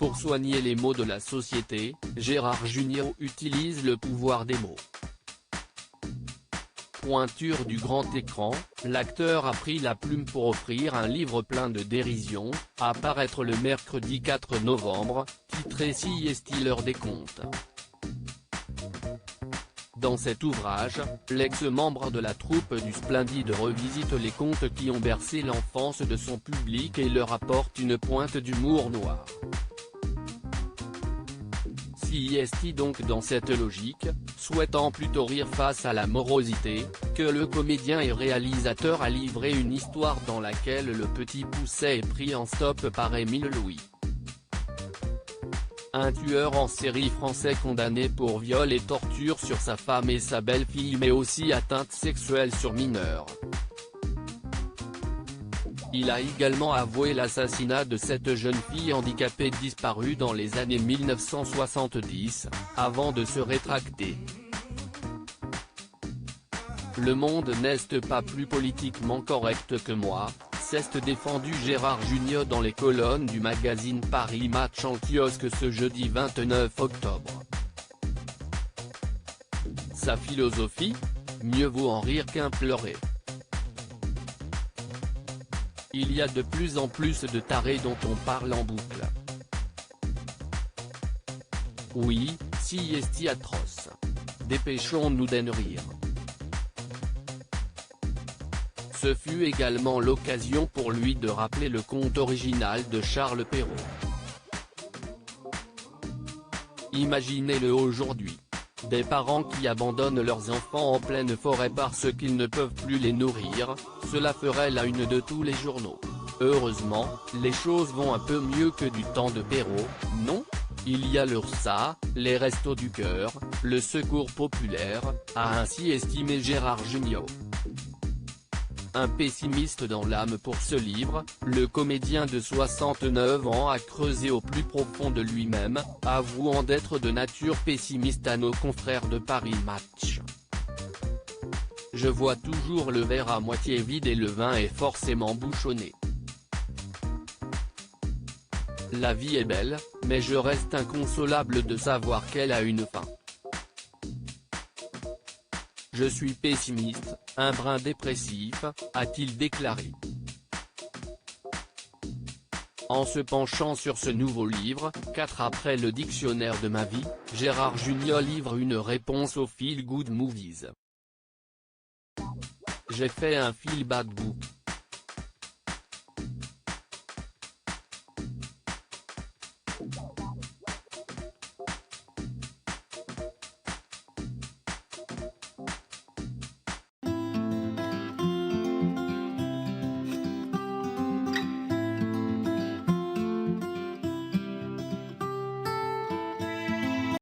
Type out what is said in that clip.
Pour soigner les maux de la société, Gérard Jugnot utilise le pouvoir des mots. Pointure du grand écran, l'acteur a pris la plume pour offrir un livre plein de dérision, à paraître le mercredi 4 novembre, titré Si est-il l'heure des contes. Dans cet ouvrage, l'ex-membre de la troupe du Splendide revisite les contes qui ont bercé l'enfance de son public et leur apporte une pointe d'humour noir. Si est-il donc dans cette logique, souhaitant plutôt rire face à la morosité, que le comédien et réalisateur a livré une histoire dans laquelle le petit Pousset est pris en stop par Émile Louis. Un tueur en série français condamné pour viol et torture sur sa femme et sa belle-fille mais aussi atteinte sexuelle sur mineurs. Il a également avoué l'assassinat de cette jeune fille handicapée disparue dans les années 1970, avant de se rétracter. Le monde n'est pas plus politiquement correct que moi, s'est défendu Gérard Jugnot dans les colonnes du magazine Paris Match en kiosque ce jeudi 29 octobre. Sa philosophie ? Mieux vaut en rire qu'en pleurer. Il y a de plus en plus de tarés dont on parle en boucle. Oui, si est atroce. Dépêchons-nous d'en rire. Ce fut également l'occasion pour lui de rappeler le conte original de Charles Perrault. Imaginez-le aujourd'hui. Des parents qui abandonnent leurs enfants en pleine forêt parce qu'ils ne peuvent plus les nourrir, cela ferait la une de tous les journaux. Heureusement, les choses vont un peu mieux que du temps de Perrault, non ? Il y a l'URSSA, les Restos du Cœur, le Secours Populaire, a ainsi estimé Gérard Jugnot. Un pessimiste dans l'âme pour ce livre, le comédien de 69 ans a creusé au plus profond de lui-même, avouant d'être de nature pessimiste à nos confrères de Paris Match. Je vois toujours le verre à moitié vide et le vin est forcément bouchonné. La vie est belle, mais je reste inconsolable de savoir qu'elle a une fin. Je suis pessimiste, un brin dépressif, a-t-il déclaré. En se penchant sur ce nouveau livre, 4 après le dictionnaire de ma vie, Gérard Jugnot livre une réponse aux feel good movies. J'ai fait un feel bad book.